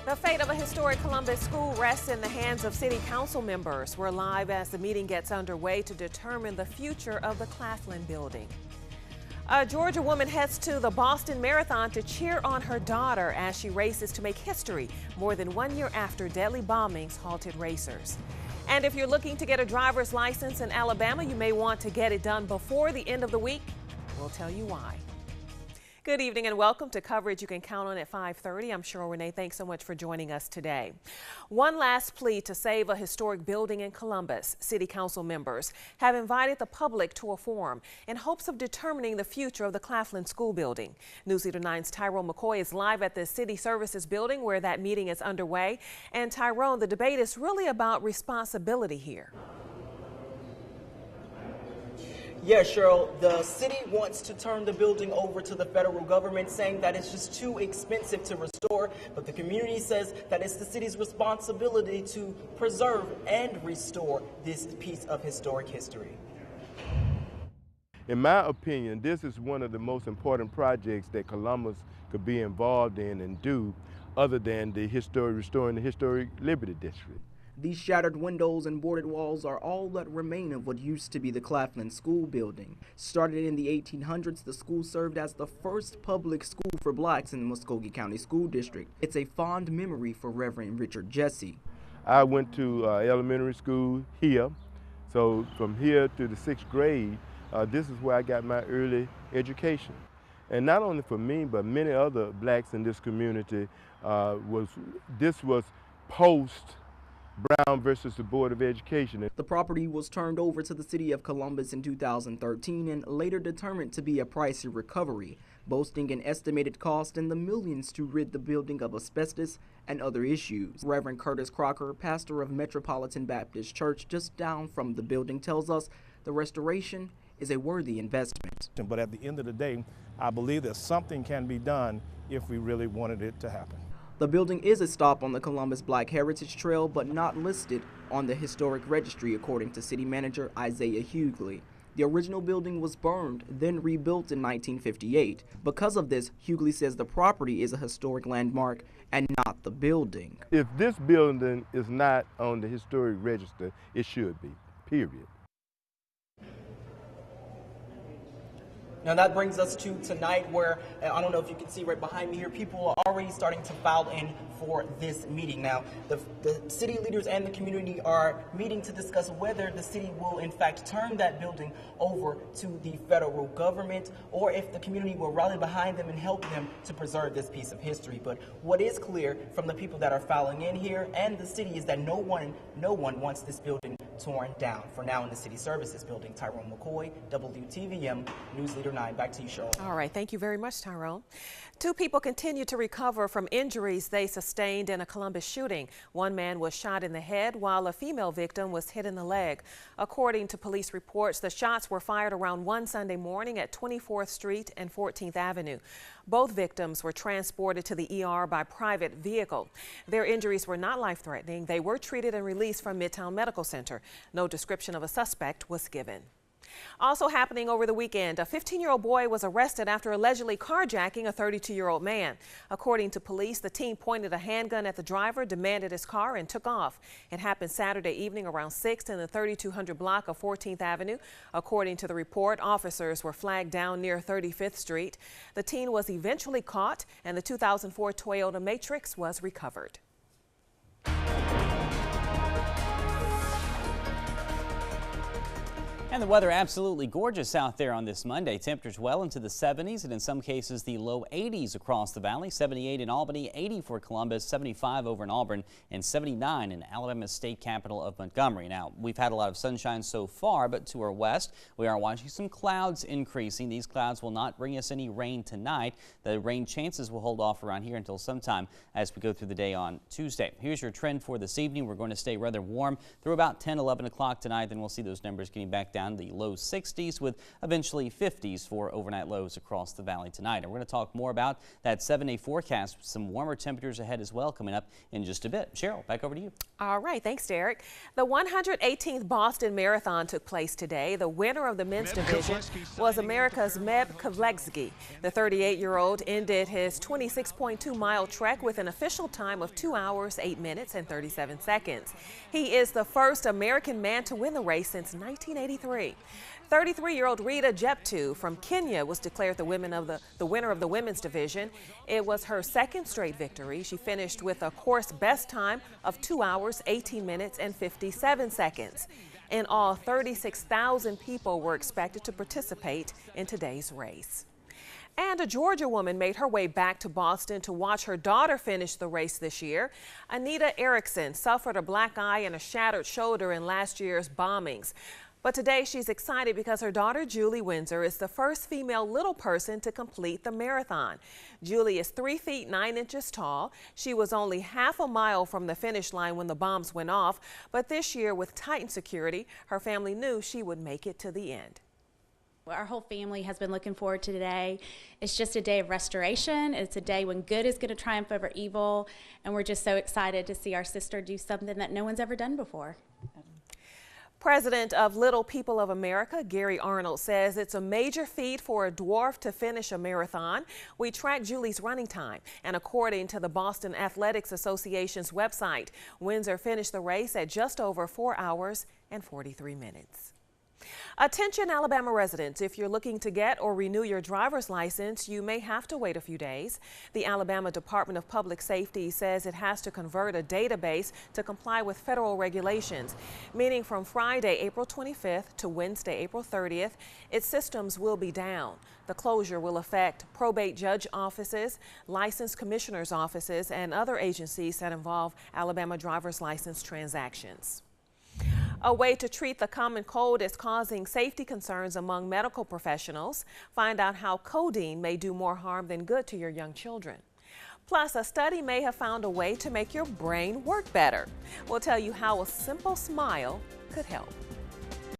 The fate of a historic Columbus school rests in the hands of city council members. We're live as the meeting gets underway to determine the future of the Claflin building. A Georgia woman heads to the Boston Marathon to cheer on her daughter as she races to make history more than 1 year after deadly bombings halted racers. And if you're looking to get a driver's license in Alabama, you may want to get it done before the end of the week. We'll tell you why. Good evening and welcome to coverage you can count on at 5:30. I'm Cheryl Renee. Thanks so much for joining us today. One last plea to save a historic building in Columbus. City council members have invited the public to a forum in hopes of determining the future of the Claflin school building. News Leader 9's Tyrone McCoy is live at the City Services building where that meeting is underway. And Tyrone, the debate is really about responsibility here. Yeah, Cheryl, the city wants to turn the building over to the federal government, saying that it's just too expensive to restore, but the community says that it's the city's responsibility to preserve and restore this piece of historic history. In my opinion, this is one of the most important projects that Columbus could be involved in and do, other than the restoring the historic Liberty District. These shattered windows and boarded walls are all that remain of what used to be the Claflin School building. Started in the 1800s, the school served as the first public school for blacks in the Muskogee County School District. It's a fond memory for Reverend Richard Jesse. I went to elementary school here, so from here to the 6th grade, this is where I got my early education. And not only for me, but many other blacks in this community, this was post Brown versus the Board of Education. The property was turned over to the city of Columbus in 2013 and later determined to be a pricey recovery, boasting an estimated cost in the millions to rid the building of asbestos and other issues. Reverend Curtis Crocker, pastor of Metropolitan Baptist Church just down from the building, tells us the restoration is a worthy investment. But at the end of the day, I believe that something can be done if we really wanted it to happen. The building is a stop on the Columbus Black Heritage Trail, but not listed on the historic registry, according to City Manager Isaiah Hughley. The original building was burned, then rebuilt in 1958. Because of this, Hughley says the property is a historic landmark and not the building. If this building is not on the historic register, it should be, period. Now that brings us to tonight where, I don't know if you can see right behind me here, people are already starting to file in for this meeting. Now, the city leaders and the community are meeting to discuss whether the city will in fact turn that building over to the federal government, or if the community will rally behind them and help them to preserve this piece of history. But what is clear from the people that are filing in here and the city is that no one wants this building torn down. For now, in the City Services building, Tyrone McCoy, WTVM, News Leader 9. Back to you, Cheryl. All right. Thank you very much, Tyrone. Two people continue to recover from injuries they sustained in a Columbus shooting. One man was shot in the head while a female victim was hit in the leg. According to police reports, the shots were fired around 1 Sunday morning at 24th Street and 14th Avenue. Both victims were transported to the ER by private vehicle. Their injuries were not life-threatening. They were treated and released from Midtown Medical Center. No description of a suspect was given. Also happening over the weekend, a 15-year-old boy was arrested after allegedly carjacking a 32-year-old man. According to police, the teen pointed a handgun at the driver, demanded his car, and took off. It happened Saturday evening around 6 in the 3200 block of 14th Avenue. According to the report, officers were flagged down near 35th Street. The teen was eventually caught, and the 2004 Toyota Matrix was recovered. And the weather absolutely gorgeous out there on this Monday. Temperatures well into the 70s and in some cases the low 80s across the valley. 78 in Albany, 80 for Columbus, 75 over in Auburn, and 79 in Alabama's state capital of Montgomery. Now, we've had a lot of sunshine so far, but to our west, we are watching some clouds increasing. These clouds will not bring us any rain tonight. The rain chances will hold off around here until sometime as we go through the day on Tuesday. Here's your trend for this evening. We're going to stay rather warm through about 10, 11 o'clock tonight. Then we'll see those numbers getting back down down to the low 60s with eventually 50s for overnight lows across the valley tonight. And we're going to talk more about that 7-day forecast with some warmer temperatures ahead as well coming up in just a bit. Cheryl, back over to you. All right, thanks, Derek. The 118th Boston Marathon took place today. The winner of the men's division was America's Meb Kavletsky. The 38-year-old ended his 26.2-mile trek with an official time of 2 hours, 8 minutes, and 37 seconds. He is the first American man to win the race since 1983. 33-year-old Rita Jeptu from Kenya was declared the winner of the women's division. It was her second straight victory. She finished with a course best time of 2 hours, 18 minutes, and 57 seconds. In all, 36,000 people were expected to participate in today's race. And a Georgia woman made her way back to Boston to watch her daughter finish the race this year. Anita Erickson suffered a black eye and a shattered shoulder in last year's bombings. But today she's excited because her daughter Julie Windsor is the first female little person to complete the marathon. Julie is 3 feet 9 inches tall. She was only half a mile from the finish line when the bombs went off. But this year, with tightened security, her family knew she would make it to the end. Our whole family has been looking forward to today. It's just a day of restoration. It's a day when good is going to triumph over evil. And we're just so excited to see our sister do something that no one's ever done before. President of Little People of America, Gary Arnold, says it's a major feat for a dwarf to finish a marathon. We tracked Julie's running time, and according to the Boston Athletics Association's website, Windsor finished the race at just over 4 hours and 43 minutes. Attention Alabama residents, if you're looking to get or renew your driver's license, you may have to wait a few days. The Alabama Department of Public Safety says it has to convert a database to comply with federal regulations, meaning from Friday, April 25th to Wednesday, April 30th, its systems will be down. The closure will affect probate judge offices, licensed commissioner's offices, and other agencies that involve Alabama driver's license transactions. A way to treat the common cold is causing safety concerns among medical professionals. Find out how codeine may do more harm than good to your young children. Plus, a study may have found a way to make your brain work better. We'll tell you how a simple smile could help.